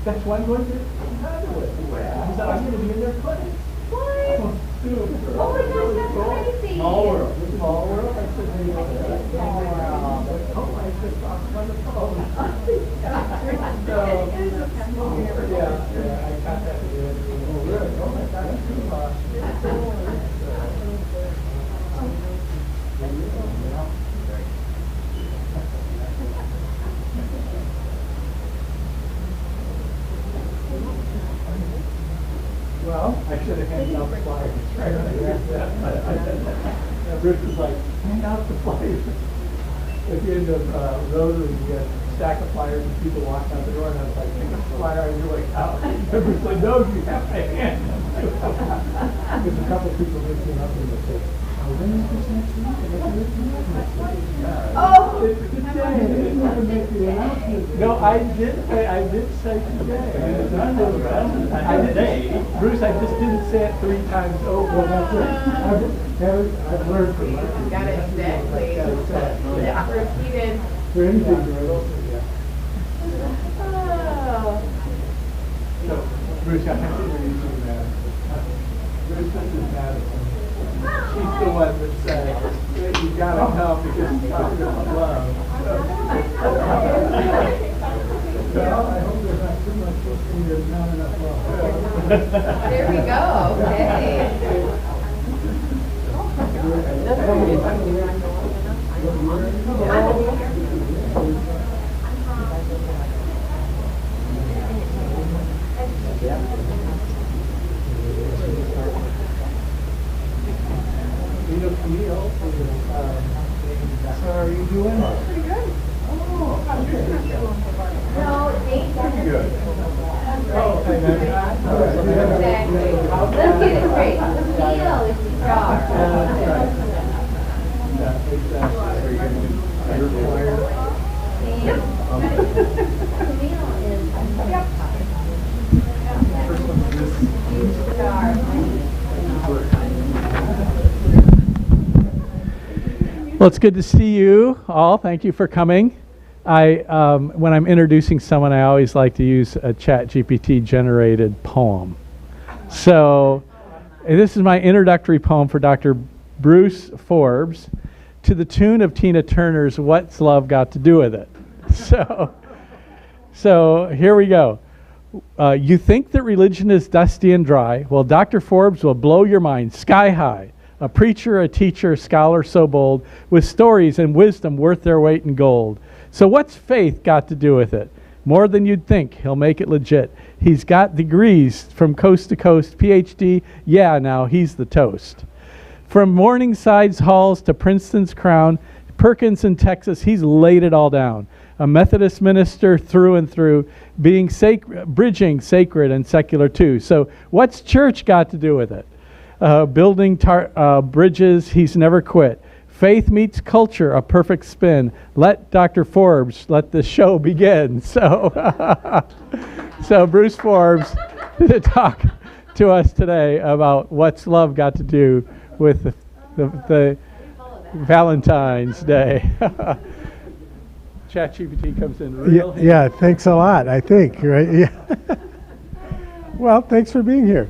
That's why I'm going to Dakota. He said, I'm going to be in their clinic. What? Oh my gosh, that's crazy. Small world. Small world. I said, hey, I said, I'm on the phone. I contacted him. Oh, really? Oh, my God, that's too much. Well, I should have handed out the flyers right when I asked that. Bruce was like, hand out the flyers. At the end of Rotary, we had a stack of flyers and people walked out the door and I was like, take a flyer and you're like, out. And Bruce was like, no, you have to hand them. There's a couple of people that came up and they said, oh, when is this next week? Oh! It's today. No, I did say today. I did. Bruce, I just didn't say it 3 times over. Well, that's it. I've learned from that. Got it exactly. Yeah. Repeated. For anything, yeah. Oh. So, Bruce, I have to introduce you to Madison. Bruce, this is Madison. She's the one that said, you gotta come because you're talking about love. Well, I hope there's not too much listening, there's not enough love. There we go. Okay. So are you doing? Pretty good. Oh, No, Nate's Good. exactly. Let's get it straight. Camille is the star. Yep. Camille is huge star. Well, it's good to see you all. Thank you for coming. When I'm introducing someone, I always like to use a ChatGPT generated poem. So this is my introductory poem for Dr. Bruce Forbes to the tune of Tina Turner's What's Love Got to Do With It? So here we go. You think that religion is dusty and dry? Well, Dr. Forbes will blow your mind sky high. A preacher, a teacher, a scholar so bold, with stories and wisdom worth their weight in gold. So what's faith got to do with it? More than you'd think, he'll make it legit. He's got degrees from coast to coast, PhD, yeah, now he's the toast. From Morningside's halls to Princeton's crown, Perkins in Texas, he's laid it all down. A Methodist minister through and through, being bridging sacred and secular too. So what's church got to do with it? Building bridges, he's never quit. Faith meets culture, a perfect spin. Let Dr. Forbes, let the show begin. So, so Bruce Forbes to talk to us today about what's love got to do with the Valentine's Day. ChatGPT comes in real. Yeah, thanks a lot, I think, right? Yeah. Well, thanks for being here.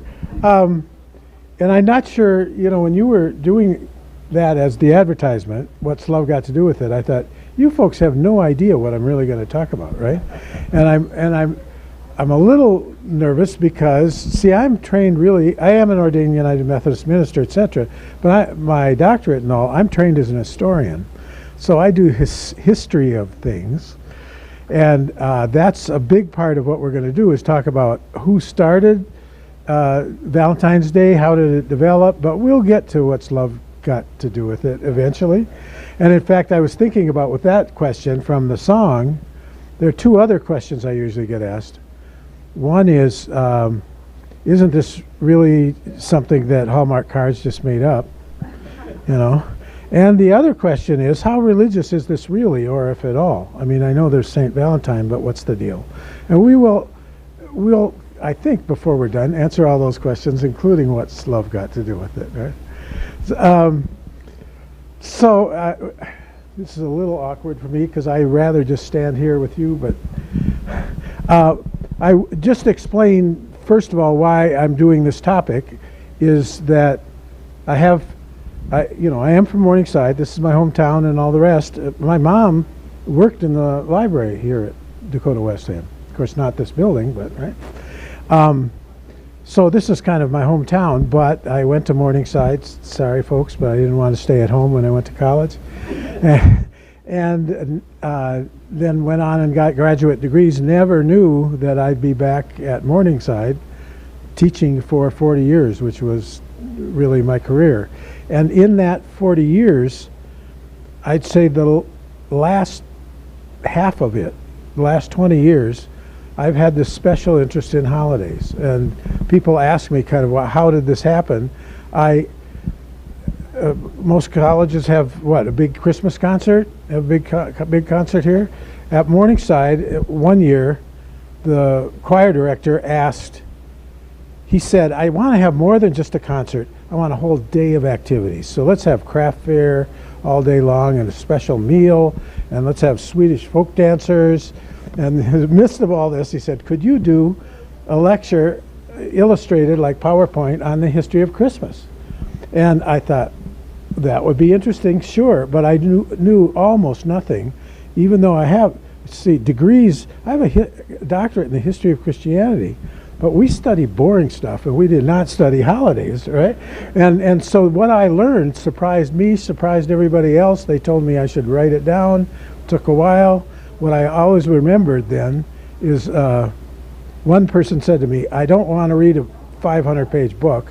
And I'm not sure, when you were doing that as the advertisement, what's love got to do with it? I thought, you folks have no idea what I'm really going to talk about, right? And I'm a little nervous because, see, I'm trained really, I am an ordained United Methodist minister, etc., but my doctorate and all, I'm trained as an historian. So I do history of things, and that's a big part of what we're going to do is talk about who started Valentine's Day, how did it develop, but we'll get to what's love got to do with it eventually. And in fact, I was thinking about with that question from the song, there are two other questions I usually get asked. One is, isn't this really something that Hallmark cards just made up? You know? And the other question is, how religious is this really, or if at all? I mean, I know there's St. Valentine, but what's the deal? And we'll, I think, before we're done, answer all those questions, including what's love got to do with it, right? This is a little awkward for me because I'd rather just stand here with you, but I just explain, first of all, why I'm doing this topic is that I am from Morningside. This is my hometown and all the rest. My mom worked in the library here at Dakota Wesleyan. Of course, not this building, but right. So this is kind of my hometown, but I went to Morningside. Sorry, folks, but I didn't want to stay at home when I went to college. And then went on and got graduate degrees. Never knew that I'd be back at Morningside teaching for 40 years, which was really my career. And in that 40 years, I'd say the last half of it, the last 20 years, I've had this special interest in holidays. And people ask me kind of, well, how did this happen? Most colleges have, what, a big Christmas concert? A big concert here? At Morningside, one year, the choir director asked, he said, I want to have more than just a concert. I want a whole day of activities. So let's have craft fair all day long and a special meal, and let's have Swedish folk dancers. And in the midst of all this, he said, could you do a lecture illustrated like PowerPoint on the history of Christmas? And I thought, that would be interesting, sure, but I knew almost nothing, even though I have, degrees. I have a doctorate in the history of Christianity, but we study boring stuff, and we did not study holidays, right? And so what I learned surprised me, surprised everybody else. They told me I should write it down. Took a while. What I always remembered then is one person said to me, I don't want to read a 500-page book.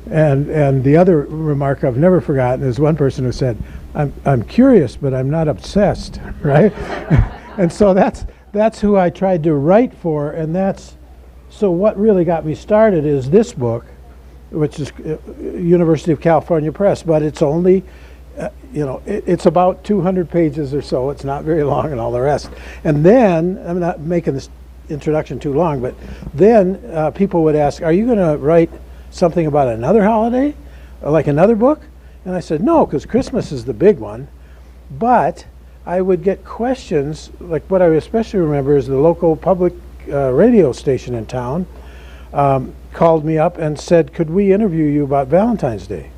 And the other remark I've never forgotten is one person who said, I'm curious, but I'm not obsessed, right? And so that's who I tried to write for, and so what really got me started is this book, which is University of California Press, but it's only, it's about 200 pages or so. It's not very long and all the rest. And then, I'm not making this introduction too long, but then people would ask, are you going to write something about another holiday, like another book? And I said, no, because Christmas is the big one. But I would get questions, like what I especially remember is the local public radio station in town called me up and said, could we interview you about Valentine's Day,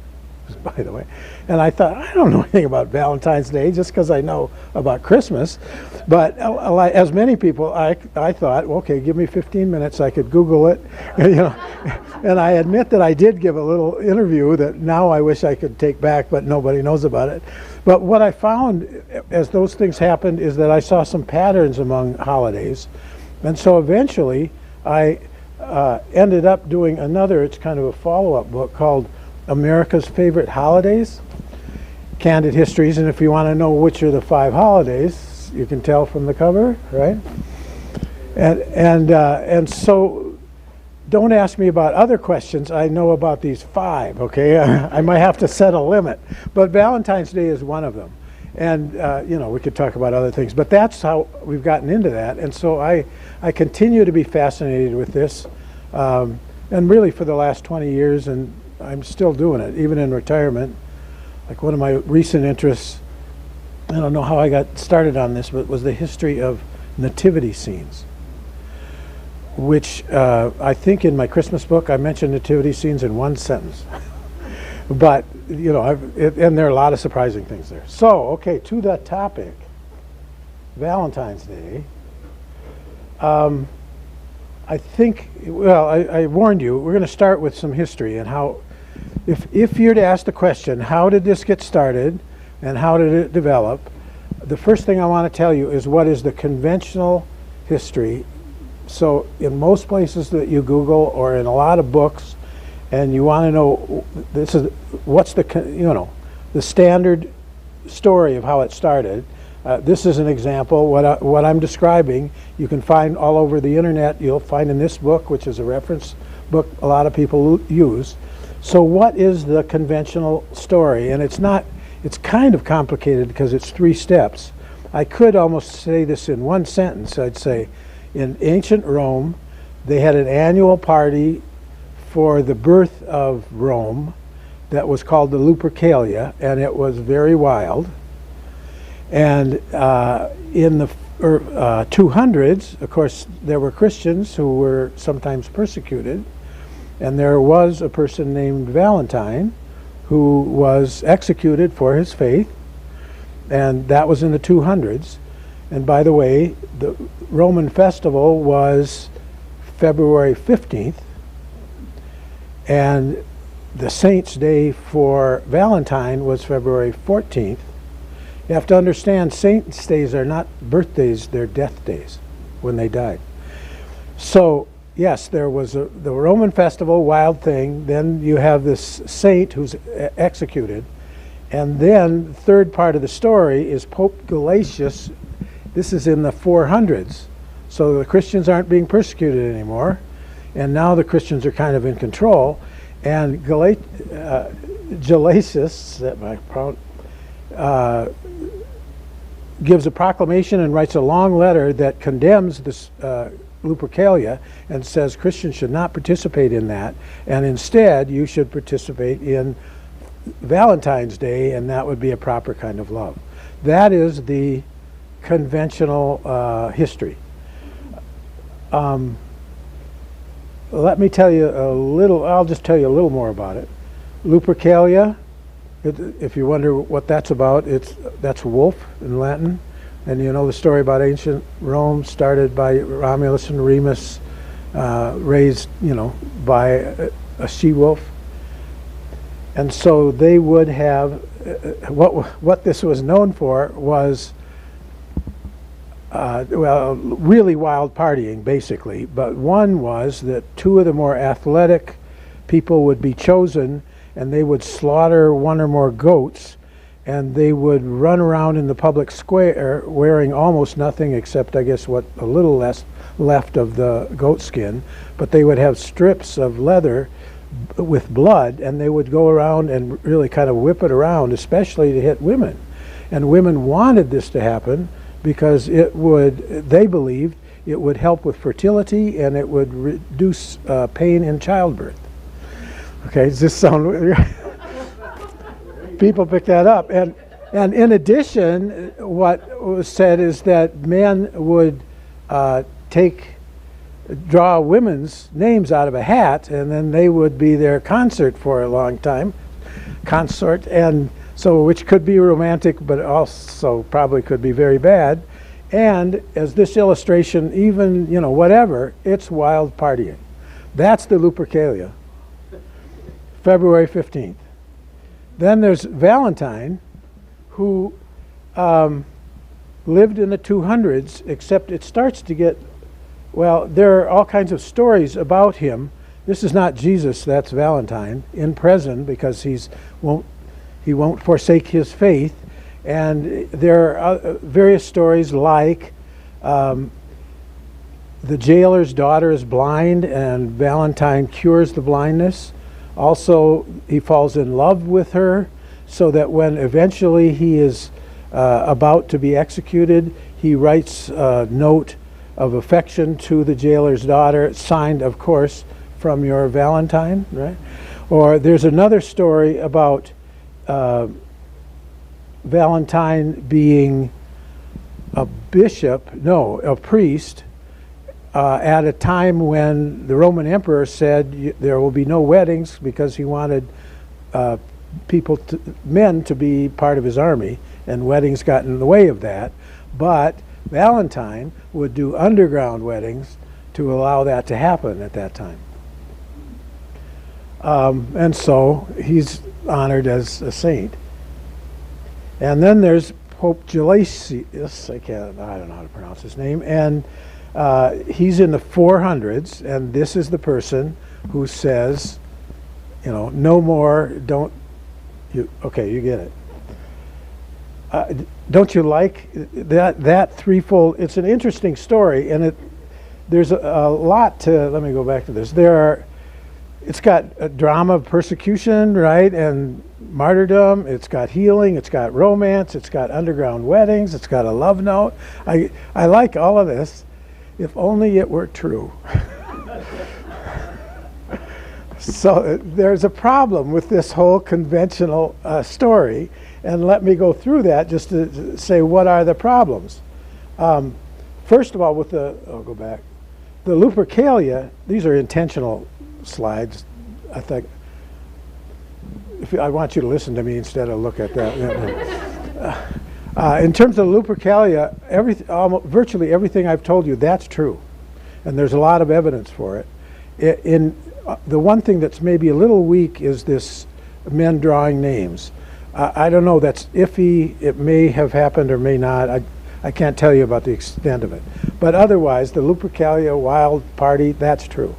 by the way. And I thought, I don't know anything about Valentine's Day just because I know about Christmas. But as many people, I thought, okay, give me 15 minutes, I could Google it. And I admit that I did give a little interview that now I wish I could take back, but nobody knows about it. But what I found as those things happened is that I saw some patterns among holidays. And so eventually I ended up doing another, it's kind of a follow-up book called America's Favorite Holidays, Candid Histories. And if you want to know which are the 5 holidays, you can tell from the cover, right? And so don't ask me about other questions. I know about these 5, okay? I might have to set a limit. But Valentine's Day is one of them. And, we could talk about other things. But that's how we've gotten into that. And so I continue to be fascinated with this. And really for the last 20 years, and I'm still doing it, even in retirement. Like one of my recent interests, I don't know how I got started on this, but was the history of nativity scenes, which I think in my Christmas book I mentioned nativity scenes in 1 sentence. But, and there are a lot of surprising things there. So, okay, to that topic, Valentine's Day. I think, well, I warned you, we're going to start with some history and how, if you're to ask the question, how did this get started and how did it develop, the first thing I want to tell you is what is the conventional history. So in most places that you Google or in a lot of books, and you want to know, this is what's the standard story of how it started. This is an example. What I'm describing, you can find all over the internet. You'll find in this book, which is a reference book a lot of people use. So what is the conventional story? And it's kind of complicated because it's 3 steps. I could almost say this in one sentence. I'd say in ancient Rome, they had an annual party for the birth of Rome that was called the Lupercalia, and it was very wild. And in the 200s, of course, there were Christians who were sometimes persecuted, and there was a person named Valentine who was executed for his faith, and that was in the 200s. And by the way, the Roman festival was February 15th, and the saint's day for Valentine was February 14th. You have to understand, saints' days are not birthdays, they're death days when they died. So, yes, there was the Roman festival, wild thing. Then you have this saint who's executed. And then the third part of the story is Pope Gelasius. This is in the 400s. So the Christians aren't being persecuted anymore. And now the Christians are kind of in control. And Gelasius, gives a proclamation and writes a long letter that condemns this Lupercalia and says Christians should not participate in that, and instead you should participate in Valentine's Day, and that would be a proper kind of love. That is the conventional history. Let me tell you I'll just tell you a little more about it. Lupercalia, if you wonder what that's about, that's wolf in Latin. And you know the story about ancient Rome, started by Romulus and Remus, raised, by a she-wolf. And so they would have, what this was known for was, really wild partying, basically. But one was that 2 of the more athletic people would be chosen, and they would slaughter 1 or more goats, and they would run around in the public square wearing almost nothing except, I guess, what a little less left of the goat skin. But they would have strips of leather with blood, and they would go around and really kind of whip it around, especially to hit women. And women wanted this to happen because they believed it would help with fertility and it would reduce pain in childbirth. Okay, does this sound... People pick that up. And in addition, what was said is that men would draw women's names out of a hat, and then they would be their consort for a long time. Consort, and so which could be romantic, but also probably could be very bad. And as this illustration, even, whatever, it's wild partying. That's the Lupercalia. February 15th. Then there's Valentine, who lived in the 200s, except it starts to get, there are all kinds of stories about him. This is not Jesus, that's Valentine, in prison because he won't forsake his faith. And there are various stories like the jailer's daughter is blind and Valentine cures the blindness. Also, he falls in love with her, so that when eventually he is about to be executed, he writes a note of affection to the jailer's daughter, signed, of course, from your Valentine, right? Or there's another story about Valentine being a priest, at a time when the Roman emperor said there will be no weddings because he wanted men to be part of his army, and weddings got in the way of that. But Valentine would do underground weddings to allow that to happen at that time. And so he's honored as a saint. And then there's Pope Gelasius, I don't know how to pronounce his name, and he's in the 400s, and this is the person who says, no more, okay, you get it. Don't you like that threefold? It's an interesting story, and there's a lot to, let me go back to this. It's got a drama of persecution, right, and martyrdom. It's got healing. It's got romance. It's got underground weddings. It's got a love note. I like all of this, if only it were true. So there's a problem with this whole conventional story, and let me go through that just to say what are the problems. First of all, with I'll go back. The Lupercalia, these are intentional slides. I think I want you to listen to me instead of look at that. In terms of Lupercalia, virtually everything I've told you, that's true, and there's a lot of evidence for it. The one thing that's maybe a little weak is this men drawing names. I don't know, that's iffy. It may have happened or may not. I can't tell you about the extent of it. But otherwise, the Lupercalia wild party, that's true.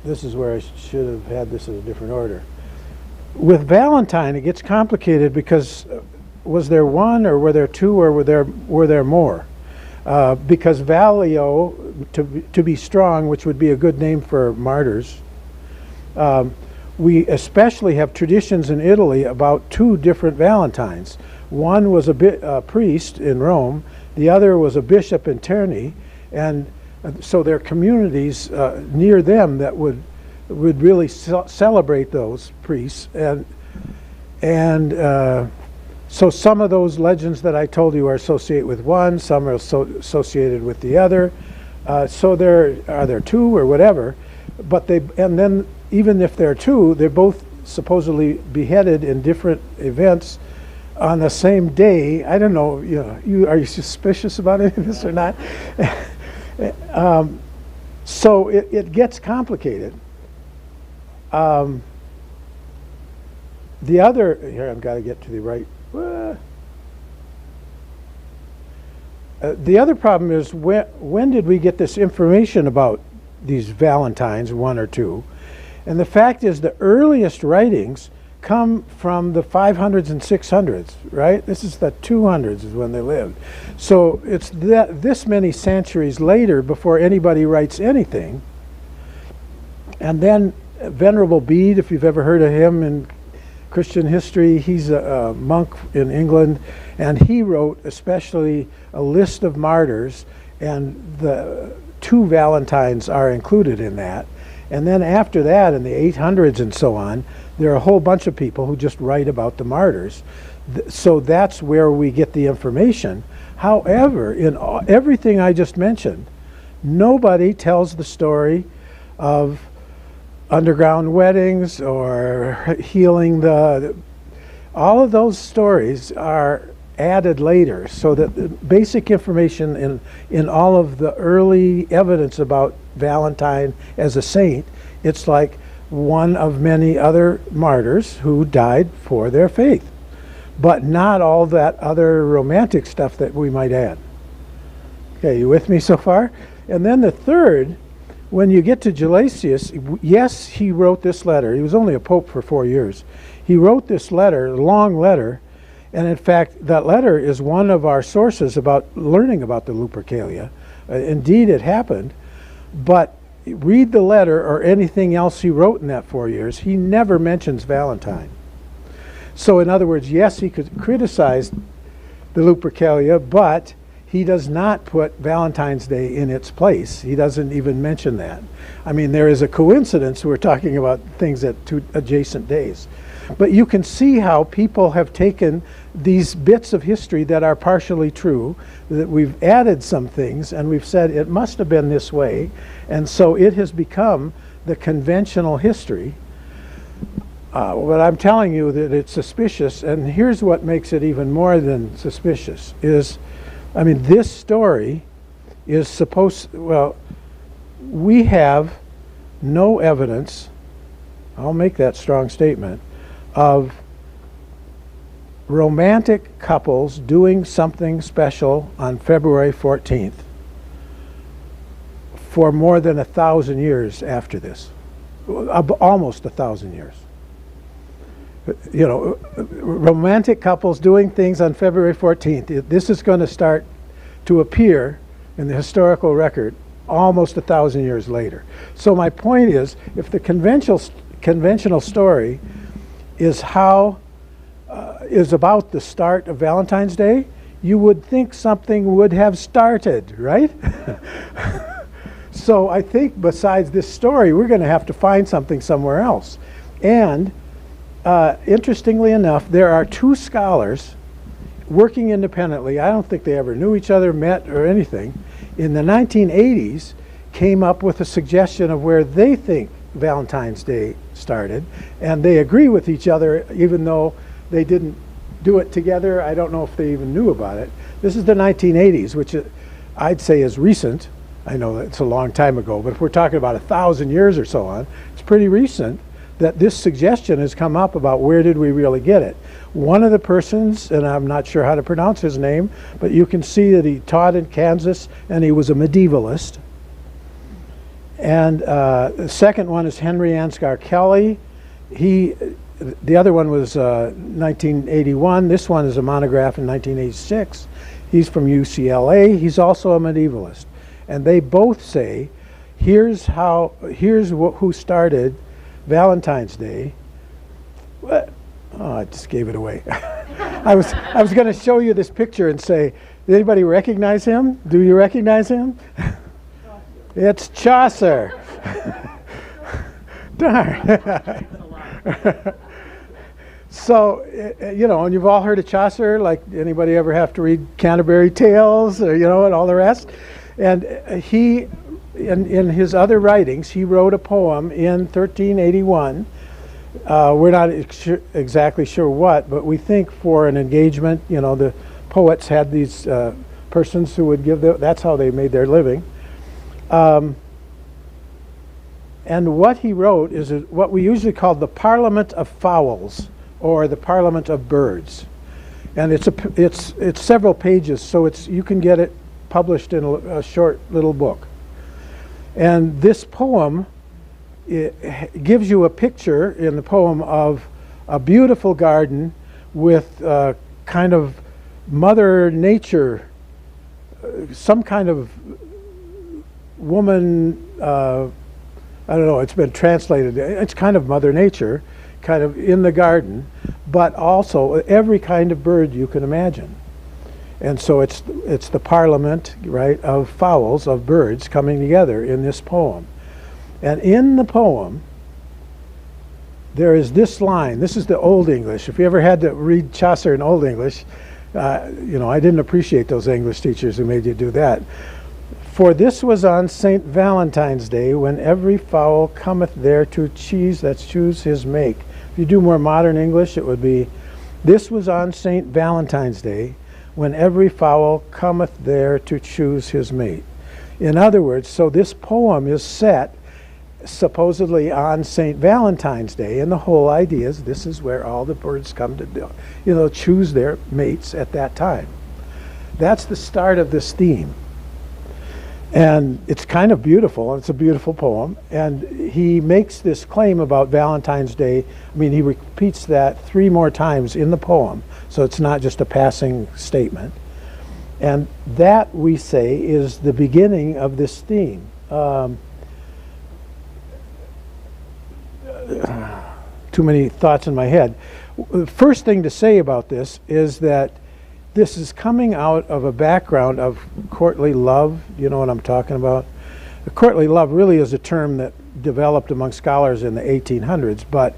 This is where I should have had this in a different order. With Valentine, it gets complicated because was there one, or were there two, or were there more? Because Valio, to be strong, which would be a good name for martyrs, we especially have traditions in Italy about two different Valentines. One was a priest in Rome, the other was a bishop in Terni, and so there are communities near them that would really celebrate those priests, and so some of those legends that I told you are associated with one, some are associated with the other. So are there two or whatever, and then even if there are two, they're both supposedly beheaded in different events on the same day. I don't know, are you suspicious about any of this or not? So it gets complicated. The other, here I've got to get to the right. The other problem is when did we get this information about these Valentines, one or two? And the fact is the earliest writings come from the 500s and 600s, right? This is the 200s is when they lived. So it's this many centuries later before anybody writes anything. And then Venerable Bede, if you've ever heard of him in Christian history, he's a monk in England, and he wrote especially a list of martyrs, and the two Valentines are included in that. And then after that, in the 800s and so on, there are a whole bunch of people who just write about the martyrs. So that's where we get the information. However, in everything I just mentioned, nobody tells the story of underground weddings or healing all of those stories are added later, so that the basic information in all of the early evidence about Valentine as a saint, it's like one of many other martyrs who died for their faith, but not all that other romantic stuff that we might add. Okay, you with me so far? And then the third, when you get to Gelasius, yes, he wrote this letter. He was only a pope for 4 years. He wrote this letter, a long letter, and in fact, that letter is one of our sources about learning about the Lupercalia. Indeed, it happened, but read the letter or anything else he wrote in that 4 years, he never mentions Valentine. So in other words, yes, he could criticize the Lupercalia, but he does not put Valentine's Day in its place. He doesn't even mention that. I mean, there is a coincidence. We're talking about things at two adjacent days. But you can see how people have taken these bits of history that are partially true, that we've added some things, and we've said it must have been this way, and so it has become the conventional history. But I'm telling you that it's suspicious, and here's what makes it even more than suspicious, is I mean, this story is supposed, well, we have no evidence, I'll make that strong statement, of romantic couples doing something special on February 14th for more than 1,000 years after this, almost 1,000 years. You know, romantic couples doing things on February 14th. This is going to start to appear in the historical record almost 1,000 years later. So my point is, if the conventional story is is about the start of Valentine's Day, you would think something would have started, right? So I think besides this story, we're going to have to find something somewhere else. And interestingly enough, there are two scholars working independently. I don't think they ever knew each other, met, or anything. In the 1980s, came up with a suggestion of where they think Valentine's Day started, and they agree with each other, even though they didn't do it together. I don't know if they even knew about it. This is the 1980s, which I'd say is recent. I know it's a long time ago, but if we're talking about 1,000 years or so on, it's pretty recent that this suggestion has come up about where did we really get it. One of the persons, and I'm not sure how to pronounce his name, but you can see that he taught in Kansas and he was a medievalist. And the second one is Henry Ansgar Kelly. The other one was 1981. This one is a monograph in 1986. He's from UCLA. He's also a medievalist. And they both say, here's who started Valentine's Day. What? Oh, I just gave it away. I was going to show you this picture and say, did anybody recognize him? Do you recognize him? It's Chaucer. Darn. So, you know, and you've all heard of Chaucer. Like, anybody ever have to read Canterbury Tales, or, you know, and all the rest? And he, in his other writings, he wrote a poem in 1381. We're not exactly sure what, but we think for an engagement, you know, the poets had these persons who would give that's how they made their living. And what he wrote is what we usually call the Parliament of Fowls, or the Parliament of Birds. And it's several pages, so you can get it published in a short little book. And this poem, it gives you a picture in the poem of a beautiful garden with kind of Mother Nature, some kind of woman, I don't know, it's been translated, it's kind of Mother Nature, kind of in the garden, but also every kind of bird you can imagine. And so it's the parliament, right, of fowls, of birds coming together in this poem. And in the poem, there is this line. This is the Old English. If you ever had to read Chaucer in Old English, you know, I didn't appreciate those English teachers who made you do that. For this was on St. Valentine's Day, when every fowl cometh there to choose his make. If you do more modern English, it would be, this was on St. Valentine's Day, when every fowl cometh there to choose his mate. In other words, so this poem is set supposedly on St. Valentine's Day, and the whole idea is this is where all the birds come to, you know, choose their mates at that time. That's the start of this theme. And it's kind of beautiful. It's a beautiful poem. And he makes this claim about Valentine's Day. I mean, he repeats that 3 more times in the poem. So it's not just a passing statement. And that, we say, is the beginning of this theme. Too many thoughts in my head. The first thing to say about this is that this is coming out of a background of courtly love. You know what I'm talking about? Courtly love really is a term that developed among scholars in the 1800s, but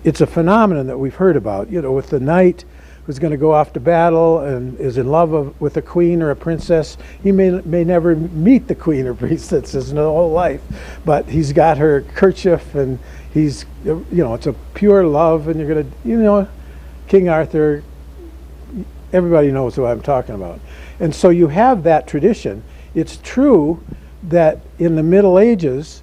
it's a phenomenon that we've heard about. You know, with the knight who's going to go off to battle and is in love with a queen or a princess. He may never meet the queen or princess his whole life, but he's got her kerchief, and he's, you know, it's a pure love, and you're going to, you know, King Arthur. Everybody knows what I'm talking about. And so you have that tradition. It's true that in the Middle Ages,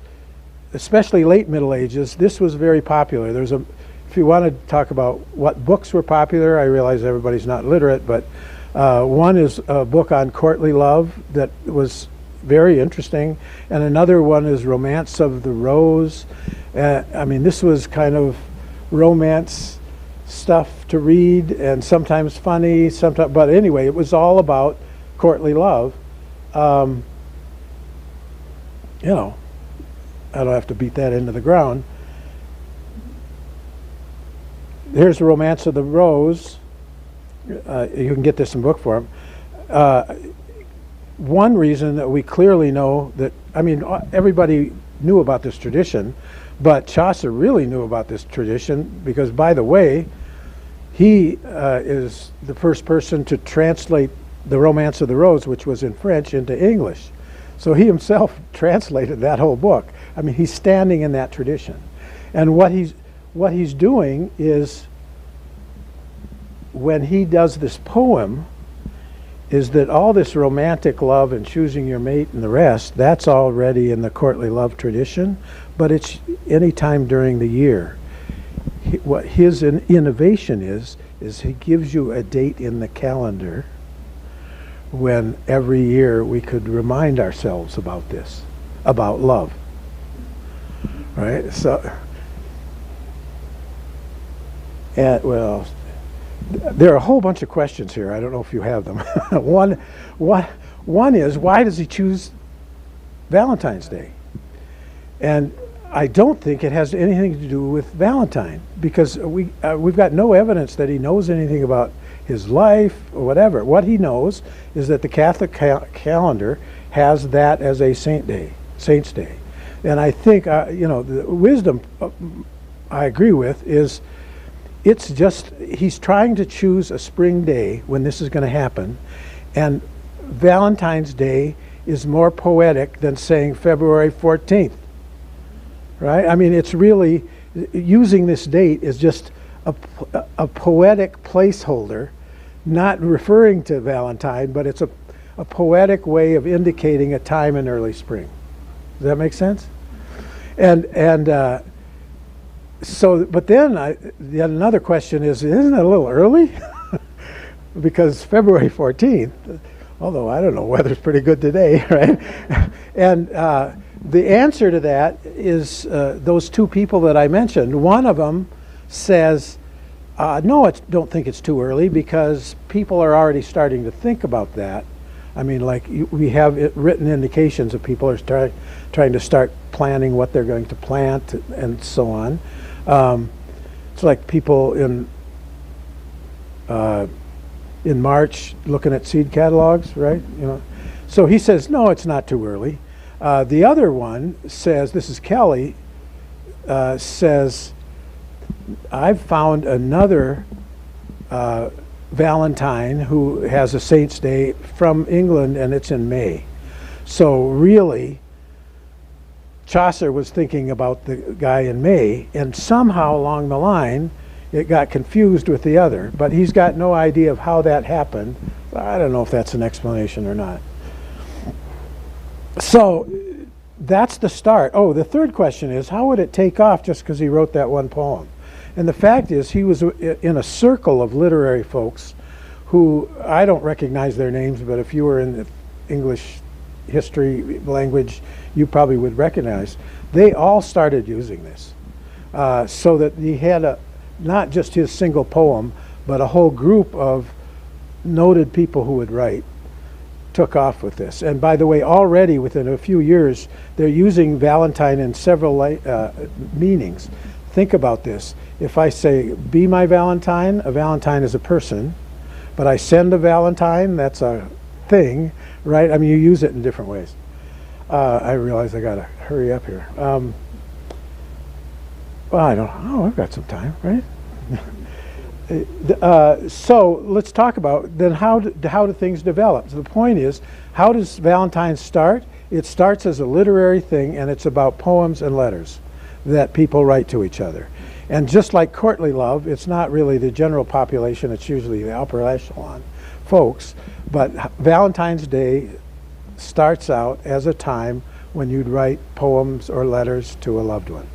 especially late Middle Ages, this was very popular. If you want to talk about what books were popular, I realize everybody's not literate, but one is a book on courtly love that was very interesting, and another one is Romance of the Rose. I mean, this was kind of romance stuff to read, and sometimes funny, sometimes, but anyway, it was all about courtly love. You know, I don't have to beat that into the ground. Here's the Romance of the Rose. You can get this in book form. One reason that we clearly know that, I mean, everybody knew about this tradition, but Chaucer really knew about this tradition because, by the way, he is the first person to translate the Romance of the Rose, which was in French, into English. So he himself translated that whole book. I mean, he's standing in that tradition. And what he's doing is, when he does this poem, is that all this romantic love and choosing your mate and the rest, that's already in the courtly love tradition, but it's any time during the year. What his innovation is he gives you a date in the calendar when every year we could remind ourselves about this, about love. Right? So, well, there are a whole bunch of questions here. I don't know if you have them. One is, why does he choose Valentine's Day? And I don't think it has anything to do with Valentine, because we've got no evidence that he knows anything about his life or whatever. What he knows is that the Catholic calendar has that as a Saint's Day. And I think, you know, the wisdom I agree with is, it's just, he's trying to choose a spring day when this is going to happen, and Valentine's Day is more poetic than saying February 14th, right? I mean, it's really, using this date is just a poetic placeholder, not referring to Valentine, but it's a poetic way of indicating a time in early spring. Does that make sense? So, but then yet another question is, isn't it a little early? Because February 14th, although I don't know, weather's pretty good today, right? And the answer to that is those two people that I mentioned. One of them says, no, don't think it's too early, because people are already starting to think about that. I mean, like, we have written indications of people are trying to start planning what they're going to plant and so on. It's like people in March looking at seed catalogs, right? You know, so he says, no, it's not too early. The other one says, this is Kelly, says, I've found another Valentine who has a Saint's Day from England, and it's in May. So really, Chaucer was thinking about the guy in May, and somehow along the line it got confused with the other, but he's got no idea of how that happened. I don't know if that's an explanation or not. So that's the start. Oh, the third question is, how would it take off just because he wrote that one poem? And the fact is, he was in a circle of literary folks who, I don't recognize their names, but if you were in the English history language, you probably would recognize. They all started using this, so that he had not just his single poem, but a whole group of noted people who would write took off with this. And by the way, already within a few years, they're using Valentine in several meanings. Think about this. If I say, be my Valentine, a Valentine is a person, but I send a Valentine, that's a thing, right? I mean, you use it in different ways. I realize I gotta hurry up here. Well, I don't know. Oh, I've got some time, right? So let's talk about then how do things develop. So the point is, how does Valentine start? It starts as a literary thing, and it's about poems and letters that people write to each other. And just like courtly love, it's not really the general population, it's usually the upper echelon. folks, but Valentine's Day starts out as a time when you'd write poems or letters to a loved one.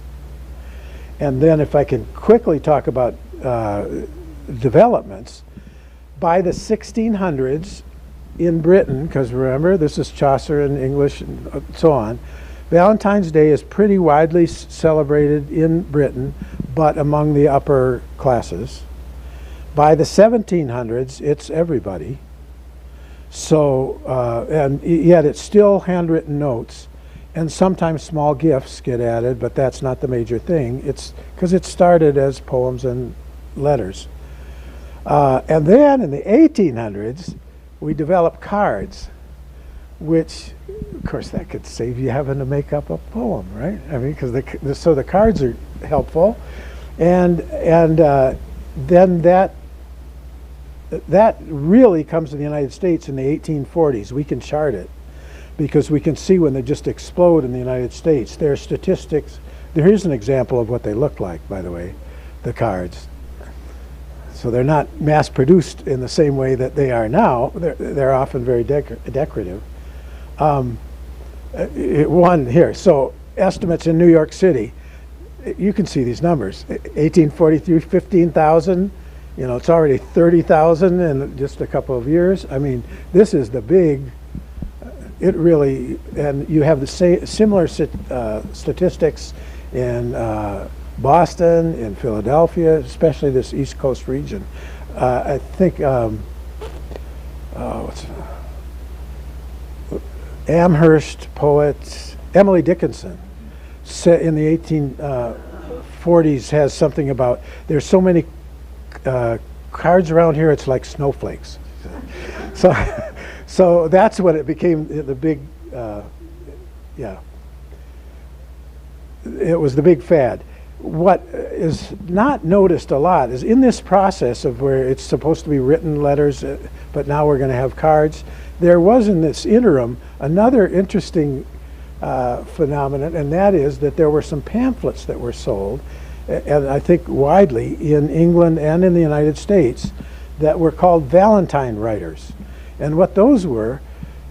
And then if I can quickly talk about developments, by the 1600s in Britain, because remember, this is Chaucer in English and so on, Valentine's Day is pretty widely celebrated in Britain, but among the upper classes. By the 1700s, it's everybody. So, and yet it's still handwritten notes, and sometimes small gifts get added, but that's not the major thing. It's because it started as poems and letters. And then in the 1800s, we developed cards, which, of course, that could save you having to make up a poem, right? I mean, because so the cards are helpful, and then that really comes to the United States in the 1840s. We can chart it because we can see when they just explode in the United States. There are statistics. Here's an example of what they look like, by the way, the cards. So they're not mass-produced in the same way that they are now. They're often very decorative. One here. So estimates in New York City. You can see these numbers. 1843, 15,000. You know, it's already 30,000 in just a couple of years. I mean, this is the big. It really, and you have the similar statistics in Boston, in Philadelphia, especially this East Coast region. I think Amherst poet Emily Dickinson in the 1840s has something about there's so many cards around here, it's like snowflakes. So that's when it became the big, it was the big fad. What is not noticed a lot is in this process of where it's supposed to be written letters, but now we're going to have cards, there was in this interim another interesting phenomenon, and that is that there were some pamphlets that were sold, and I think widely in England and in the United States, that were called Valentine writers. And what those were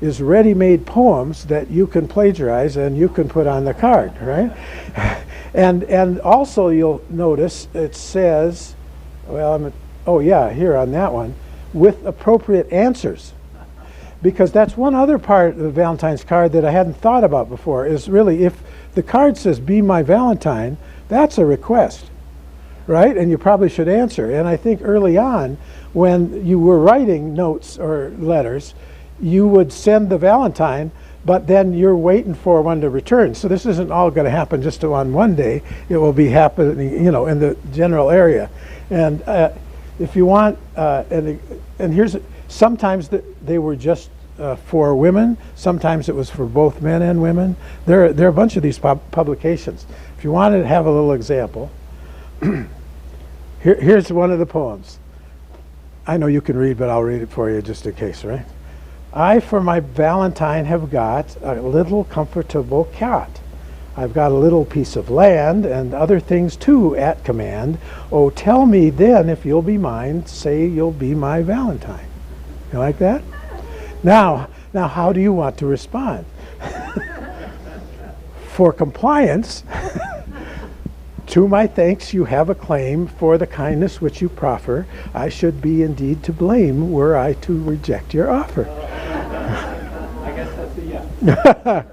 is ready-made poems that you can plagiarize and you can put on the card, right? And also you'll notice it says, well, here on that one, with appropriate answers. Because that's one other part of the Valentine's card that I hadn't thought about before, is really if the card says, "Be my Valentine," that's a request, right? And you probably should answer. And I think early on, when you were writing notes or letters, you would send the Valentine, but then you're waiting for one to return. So this isn't all going to happen just on one day. It will be happening, you know, in the general area. And if you want, and here's, sometimes they were just for women. Sometimes it was for both men and women. There are a bunch of these publications. If you wanted to have a little example, here's one of the poems. I know you can read, but I'll read it for you just in case, right? I for my Valentine have got a little comfortable cot. I've got a little piece of land and other things too at command. Oh, tell me then if you'll be mine, say you'll be my Valentine. You like that? Now how do you want to respond? For compliance, to my thanks you have a claim for the kindness which you proffer. I should be indeed to blame were I to reject your offer. I guess that's a yes.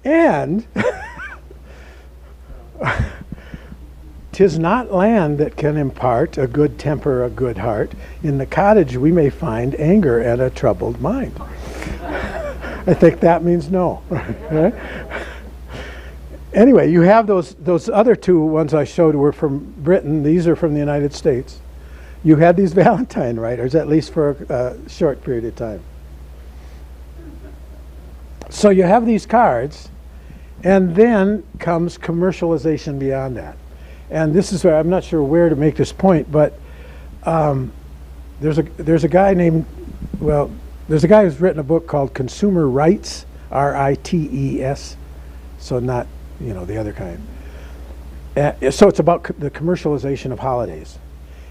And 'tis not land that can impart a good temper, a good heart. In the cottage we may find anger and a troubled mind. I think that means no. Right? Anyway, you have those other two ones I showed were from Britain. These are from the United States. You had these Valentine writers, at least for a short period of time. So you have these cards, and then comes commercialization beyond that. And this is where I'm not sure where to make this point, but there's a guy named, there's a guy who's written a book called Consumer Rights, R-I-T-E-S, so not, you know, the other kind. So it's about the commercialization of holidays.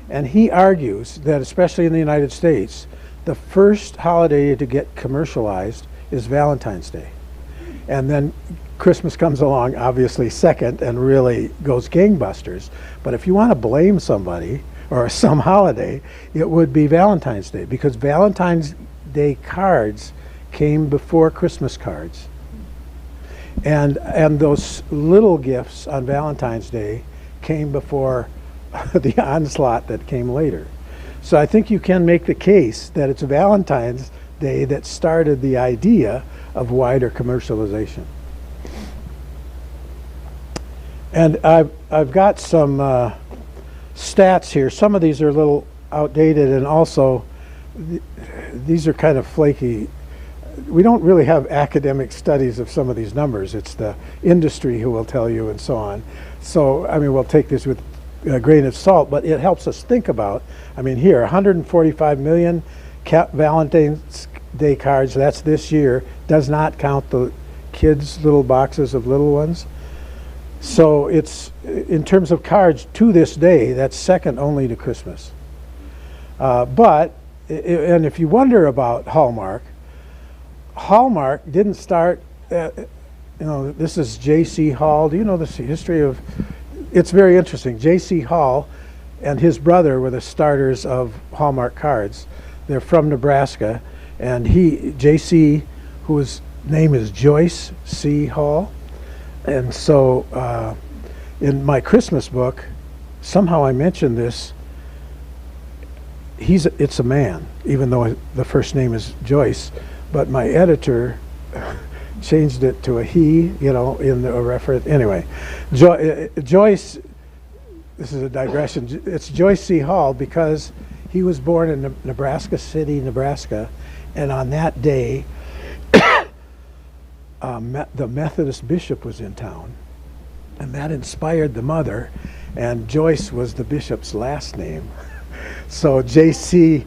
And he argues that, especially in the United States, the first holiday to get commercialized is Valentine's Day. And then Christmas comes along, obviously second, and really goes gangbusters. But if you want to blame somebody or some holiday, it would be Valentine's Day, because Valentine's Day cards came before Christmas cards. And those little gifts on Valentine's Day came before the onslaught that came later. So I think you can make the case that it's Valentine's Day that started the idea of wider commercialization. And I've got some stats here. Some of these are a little outdated, and also these are kind of flaky. We don't really have academic studies of some of these numbers. It's the industry who will tell you, and so on. So, I mean, we'll take this with a grain of salt, but it helps us think about, I mean, here, 145 million Valentine's Day cards, that's this year, does not count the kids' little boxes of little ones. So it's, in terms of cards to this day, that's second only to Christmas. And if you wonder about Hallmark didn't start, this is J.C. Hall. Do you know the history of, it's very interesting. J.C. Hall and his brother were the starters of Hallmark cards. They're from Nebraska, and J.C., whose name is Joyce C. Hall. And so in my Christmas book, somehow I mentioned this. It's a man, even though the first name is Joyce, but my editor changed it to a he, in a reference. Anyway, Joyce, this is a digression. It's Joyce C. Hall because he was born in Nebraska City, Nebraska, and on that day, the Methodist bishop was in town, and that inspired the mother, and Joyce was the bishop's last name. So J.C.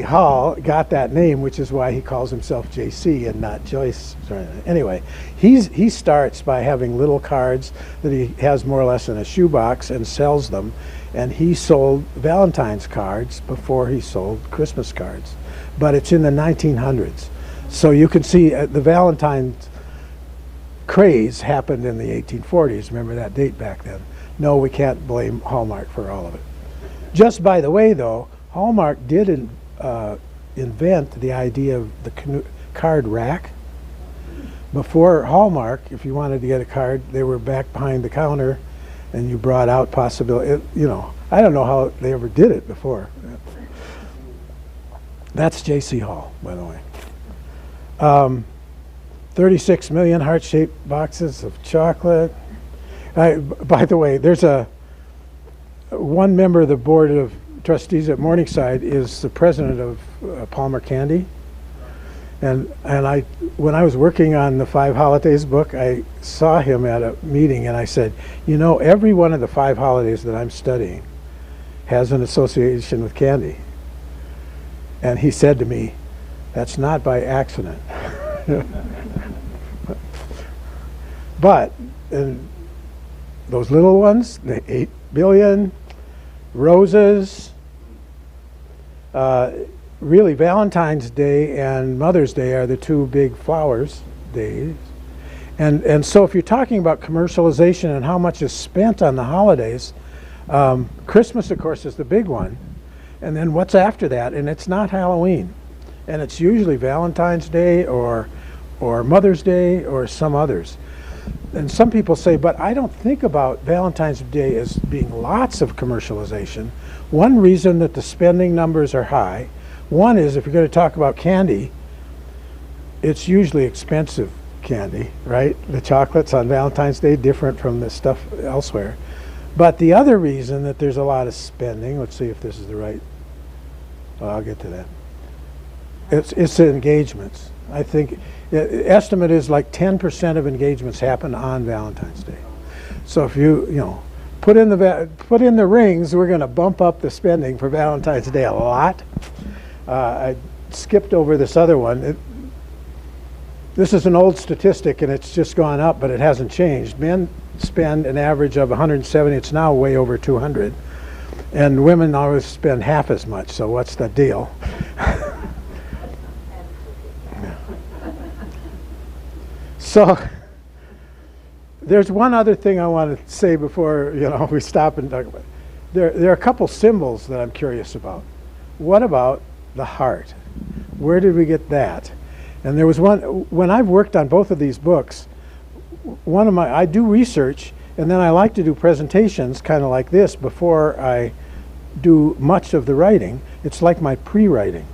Hall got that name, which is why he calls himself J.C. and not Joyce. Anyway, he starts by having little cards that he has more or less in a shoebox and sells them, and he sold Valentine's cards before he sold Christmas cards. But it's in the 1900s. So you can see the Valentine's craze happened in the 1840s. Remember that date back then. No, we can't blame Hallmark for all of it. Just by the way, though, Hallmark did invent the idea of the card rack. Before Hallmark, if you wanted to get a card, they were back behind the counter, and you brought out possibility. I don't know how they ever did it before. That's J.C. Hall, by the way. 36 million heart-shaped boxes of chocolate. By the way, there's one member of the board of trustees at Morningside is the president of Palmer Candy. And when I was working on the 5 Holidays book, I saw him at a meeting, and I said, every one of the 5 holidays that I'm studying has an association with candy. And he said to me, that's not by accident. But those little ones, the 8 billion, roses, really Valentine's Day and Mother's Day are the 2 big flowers days. And so if you're talking about commercialization and how much is spent on the holidays, Christmas, of course, is the big one. And then what's after that? And it's not Halloween. And it's usually Valentine's Day or Mother's Day or some others. And some people say, but I don't think about Valentine's Day as being lots of commercialization. One reason that the spending numbers are high, one is if you're going to talk about candy, it's usually expensive candy, right? The chocolates on Valentine's Day, different from the stuff elsewhere. But the other reason that there's a lot of spending, let's see if this is the right, I'll get to that. It's the engagements. I think the estimate is like 10% of engagements happen on Valentine's Day. So if you put in the rings, we're going to bump up the spending for Valentine's Day a lot. I skipped over this other one. This is an old statistic, and it's just gone up, but it hasn't changed. Men spend an average of 170. It's now way over 200. And women always spend half as much, so what's the deal? So there's one other thing I want to say before we stop and talk about it. There are a couple symbols that I'm curious about. What about the heart? Where did we get that? And there was one, when I've worked on both of these books, I do research, and then I like to do presentations kind of like this before I do much of the writing. It's like my pre-writing,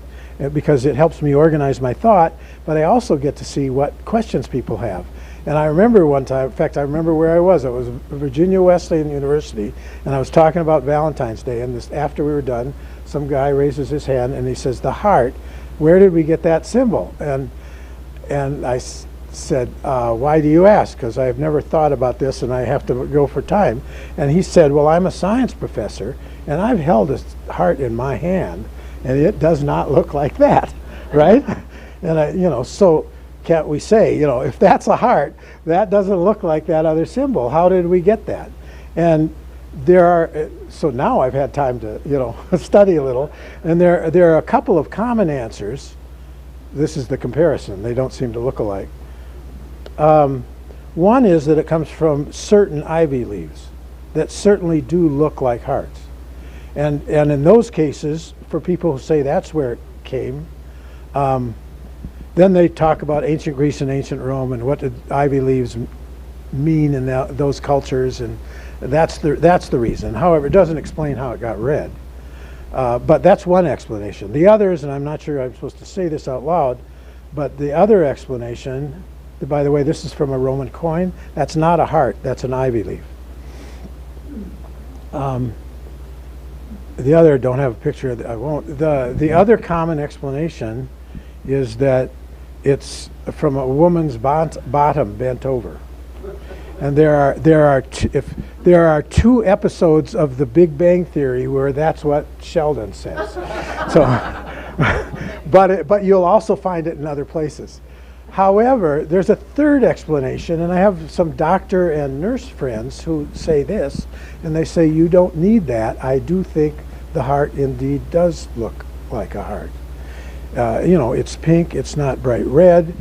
because it helps me organize my thought, but I also get to see what questions people have. And I remember one time, in fact, I remember where I was. It was Virginia Wesleyan University, and I was talking about Valentine's Day, and after we were done, some guy raises his hand, and he says, the heart, where did we get that symbol? And I said, why do you ask? Because I've never thought about this, and I have to go for time. And he said, well, I'm a science professor, and I've held a heart in my hand, and it does not look like that, right? And so can't we say, if that's a heart, that doesn't look like that other symbol. How did we get that? And so now I've had time to, study a little, and there are a couple of common answers. This is the comparison. They don't seem to look alike. One is that it comes from certain ivy leaves that certainly do look like hearts. And in those cases, for people who say that's where it came, then they talk about ancient Greece and ancient Rome and what did ivy leaves mean in those cultures, and that's the reason. However, it doesn't explain how it got red. But that's one explanation. The others, and I'm not sure I'm supposed to say this out loud, but the other explanation, by the way, this is from a Roman coin. That's not a heart. That's an ivy leaf. The other, don't have a picture of I won't. The other common explanation is that it's from a woman's bottom bent over. And there are two episodes of The Big Bang Theory where that's what Sheldon says. So, but you'll also find it in other places. However, there's a third explanation, and I have some doctor and nurse friends who say this, and they say you don't need that. I do think the heart indeed does look like a heart. It's pink, it's not bright red,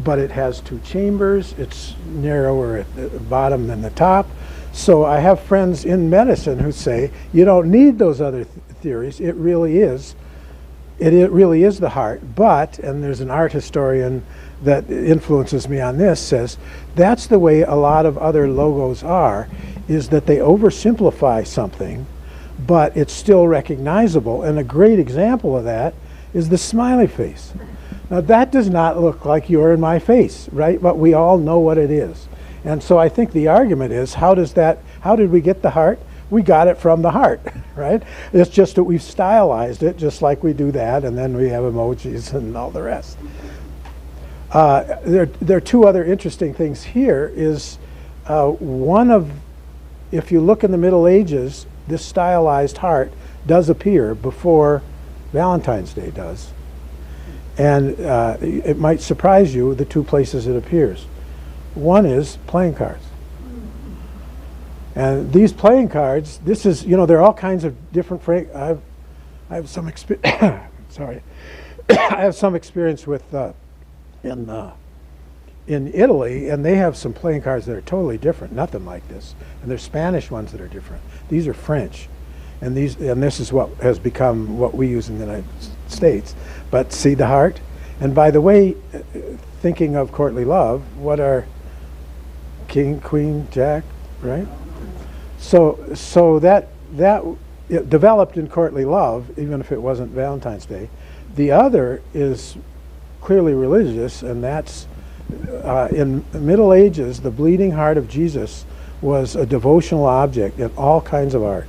but it has two chambers. It's narrower at the bottom than the top. So I have friends in medicine who say you don't need those other theories. It really is the heart. But, and there's an art historian that influences me on this, says that's the way a lot of other logos are, is that they oversimplify something, but it's still recognizable. And a great example of that is the smiley face. Now that does not look like your and my face, right? But we all know what it is. And so I think the argument is, how did we get the heart? We got it from the heart, right? It's just that we've stylized it just like we do that, and then we have emojis and all the rest. There are two other interesting things here. Is if you look in the Middle Ages, this stylized heart does appear before Valentine's Day does. And it might surprise you the two places it appears. One is playing cards. And these playing cards, this is, there are all kinds of different, I have some experience, sorry. I have some experience with, in Italy, and they have some playing cards that are totally different, nothing like this. And there's Spanish ones that are different. These are French. And this is what has become what we use in the United States. But see the heart? And by the way, thinking of courtly love, what are King, Queen, Jack, right? So that it developed in courtly love, even if it wasn't Valentine's Day. The other is clearly religious, and that's in the Middle Ages, the bleeding heart of Jesus was a devotional object in all kinds of art.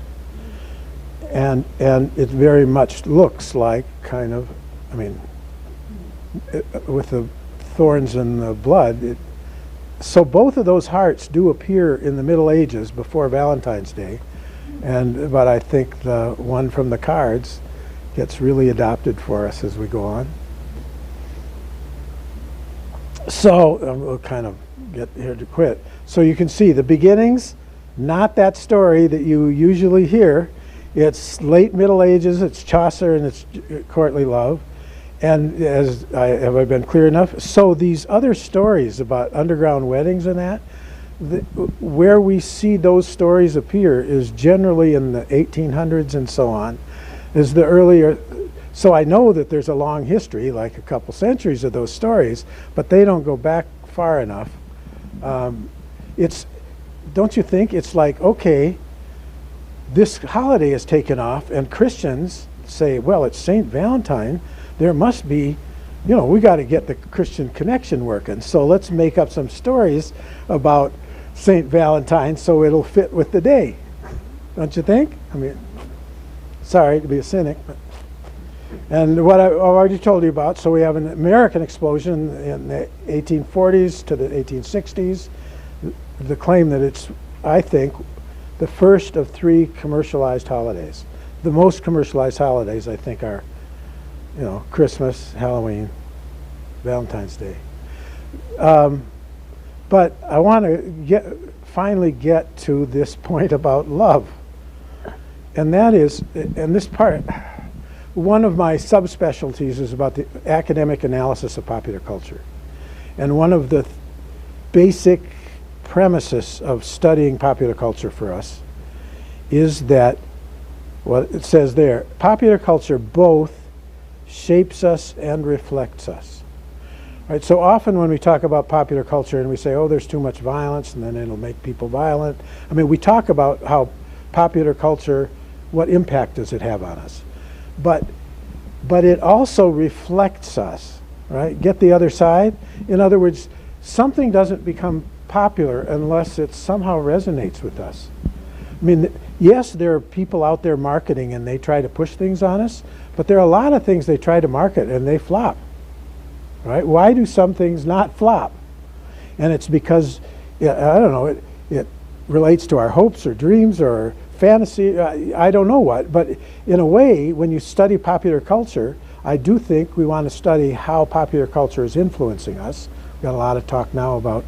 And it very much looks like with the thorns and the blood. So both of those hearts do appear in the Middle Ages before Valentine's Day, but I think the one from the cards gets really adopted for us as we go on. So we'll kind of get here to quit. So you can see the beginnings, not that story that you usually hear. It's late Middle Ages, it's Chaucer, and it's courtly love. And have I been clear enough? So these other stories about underground weddings and that, where we see those stories appear is generally in the 1800s and so on, is the earlier. So I know that there's a long history, like a couple centuries of those stories, but they don't go back far enough. Don't you think it's like, okay, this holiday is taken off, and Christians say, well, it's St. Valentine, there must be, we got to get the Christian connection working, so let's make up some stories about St. Valentine so it'll fit with the day. Don't you think? I mean, sorry to be a cynic, but. And what I've already told you about, so we have an American explosion in the 1840s to the 1860s, the claim that it's, I think, the first of 3 commercialized holidays. The most commercialized holidays, I think, are, Christmas, Halloween, Valentine's Day. But I want to finally get to this point about love. And that is, and this part, one of my subspecialties is about the academic analysis of popular culture. And one of the basic premises of studying popular culture for us is that, well, it says there, popular culture both shapes us and reflects us. Right? So often when we talk about popular culture and we say, oh, there's too much violence and then it'll make people violent. I mean, we talk about how popular culture, what impact does it have on us? But it also reflects us, right? Get the other side? In other words, something doesn't become popular unless it somehow resonates with us. I mean, yes, there are people out there marketing and they try to push things on us, but there are a lot of things they try to market and they flop, right? Why do some things not flop? And it's because, I don't know, it relates to our hopes or dreams or fantasy, I don't know what, but in a way, when you study popular culture, I do think we want to study how popular culture is influencing us. We've got a lot of talk now about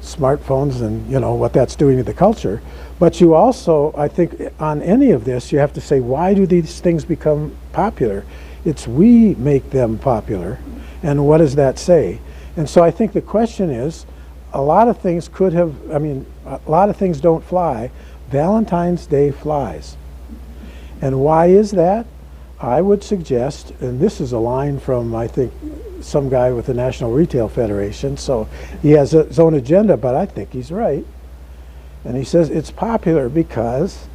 smartphones and what that's doing to the culture. But you also, I think, on any of this, you have to say, why do these things become popular? It's we make them popular, and what does that say? And so I think the question is, a lot of things could have, a lot of things don't fly. Valentine's Day flies. And why is that? I would suggest, and this is a line from, I think, some guy with the National Retail Federation, so he has his own agenda, but I think he's right. And he says it's popular because,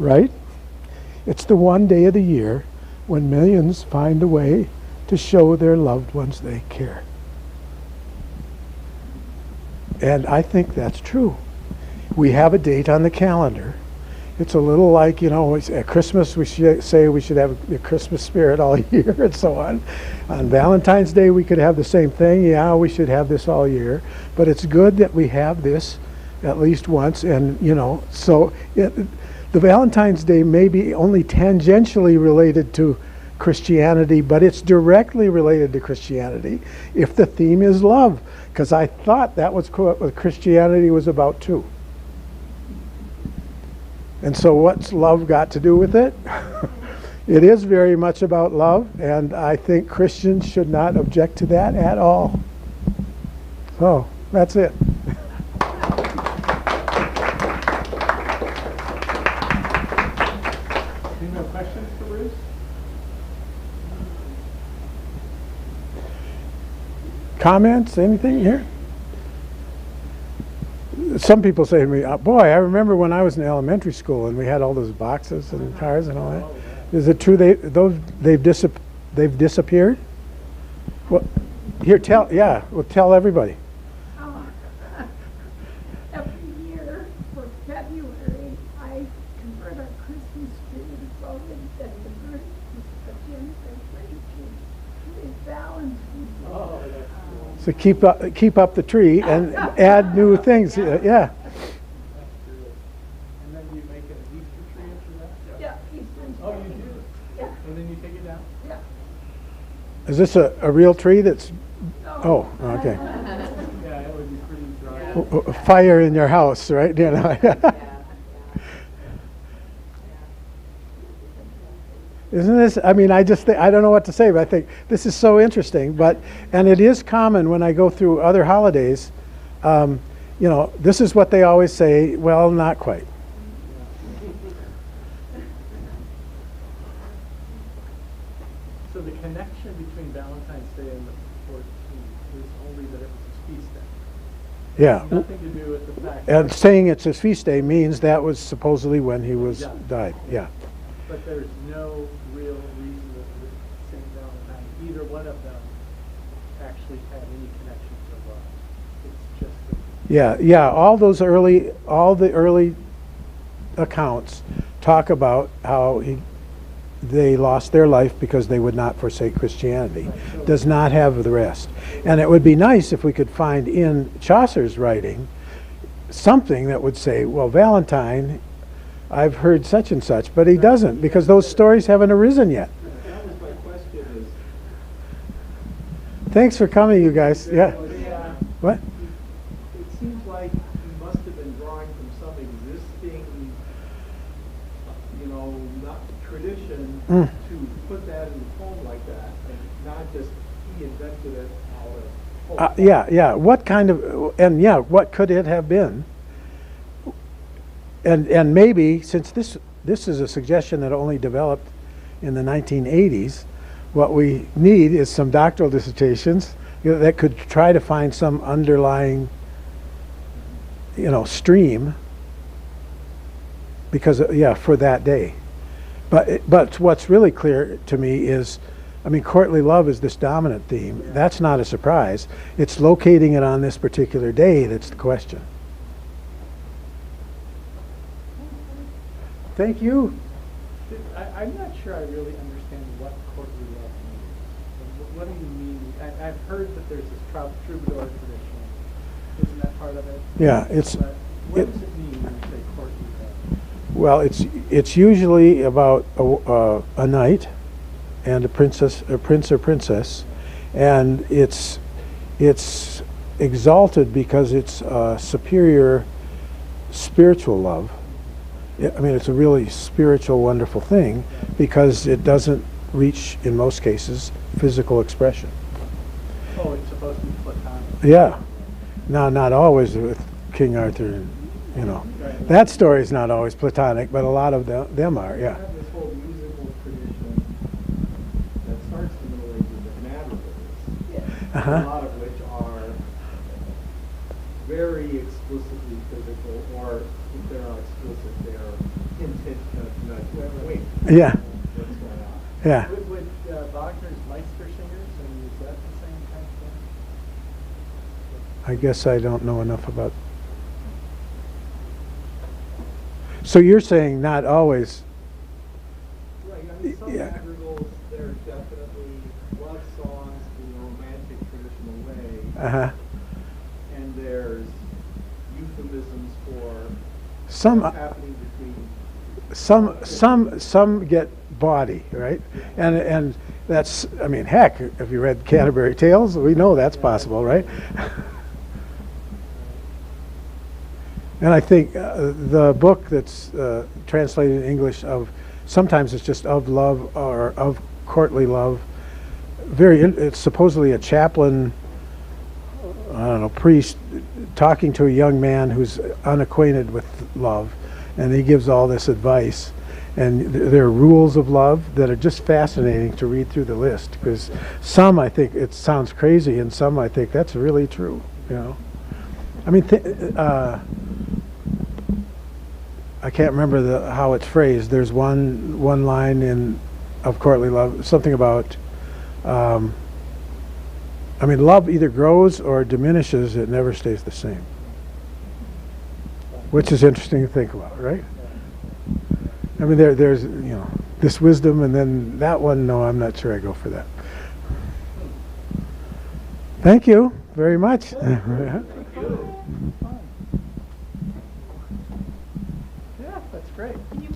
right? It's the one day of the year when millions find a way to show their loved ones they care. And I think that's true. We have a date on the calendar. It's a little like, at Christmas we should say we should have the Christmas spirit all year and so on. On Valentine's Day we could have the same thing. Yeah, we should have this all year. But it's good that we have this at least once. And, so the Valentine's Day may be only tangentially related to Christianity, but it's directly related to Christianity if the theme is love. Because I thought that was what Christianity was about too. And so what's love got to do with it? It is very much about love, and I think Christians should not object to that at all. So that's it. Any more questions for Bruce? Comments? Anything here? Some people say to me, boy, I remember when I was in elementary school and we had all those boxes and cars and all that. Is it true they've disappeared? Well, here, tell everybody. Every year for February, I convert our Christmas tree to something that the bird is Valentine's. Oh, that's cool. So keep up the tree and add new things. Yeah. That's good. And then do you make an Easter tree after that? Yeah, Easter. Oh, you do? Yeah. And then you take it down? Yeah. Is this a real tree that's? No. Oh, okay. Yeah, it would be pretty dry. Fire in your house, right? Isn't this, I mean, I just think, I don't know what to say, but I think this is so interesting. And it is common when I go through other holidays, you know, this is what they always say, well, not quite. So the connection between Valentine's Day and the 14th is only that it was his feast day. Yeah. Nothing to do with the fact And saying it's his feast day means that was supposedly when he was died. Yeah. but there's no real reason that St. Valentine, either one of them, actually had any connection to love. It's just Yeah. All the early accounts talk about how they lost their life because they would not forsake Christianity. Does not have the rest. And it would be nice if we could find in Chaucer's writing something that would say, well, Valentine, I've heard such and such, but he doesn't, because those stories haven't arisen yet. That was my question is, Thanks for coming, you guys. Yeah. What? it seems like he must have been drawing from some existing, not tradition to put that in the poem like that, and not just he invented it out of hope. Yeah. What kind of, and yeah, what could it have been? And maybe, since this is a suggestion that only developed in the 1980s, what we need is some doctoral dissertations that could try to find some underlying, stream, because, for that day. But what's really clear to me is, courtly love is this dominant theme. That's not a surprise. It's locating it on this particular day that's the question. Thank you. I'm not sure I really understand what courtly love means. What do you mean? I've heard that there's this troubadour tradition. Isn't that part of it? Yeah, But what does it mean when you say courtly love? well, it's usually about a knight and a prince or princess, and it's exalted because it's a superior spiritual love. It's a really spiritual, wonderful thing because it doesn't reach, in most cases, physical expression. Oh, it's supposed to be platonic. Yeah. Now, not always with King Arthur, Right. That story is not always platonic, but a lot of them are, You yeah. have this whole musical tradition that starts in the Middle Ages that madrigals, Uh-huh. a lot of which are very explicitly physical, or if they're not explicit, they're intent wait, Yeah. what's going on? Yeah. Would Wagner's Meister singers, and is that the same kind of thing? I guess I don't know enough about. So you're saying not always. Right, some Yeah. madrigals, they're definitely love songs in a romantic, traditional way, Uh-huh. and there's euphemisms for Some what's happening between. some get body, right? And that's, heck, if you read Canterbury Tales, we know that's possible, right? And I think the book that's translated in English sometimes it's just of love or of courtly love. It's supposedly a chaplain, priest talking to a young man who's unacquainted with love, and he gives all this advice. And there are rules of love that are just fascinating to read through the list, because some I think it sounds crazy, and some I think that's really true. I can't remember how it's phrased. There's one line of courtly love, something about. Love either grows or diminishes; it never stays the same. Which is interesting to think about, right? There's this wisdom, and then that one. No, I'm not sure I go for that. Thank you very much. Yeah, that's great. Can you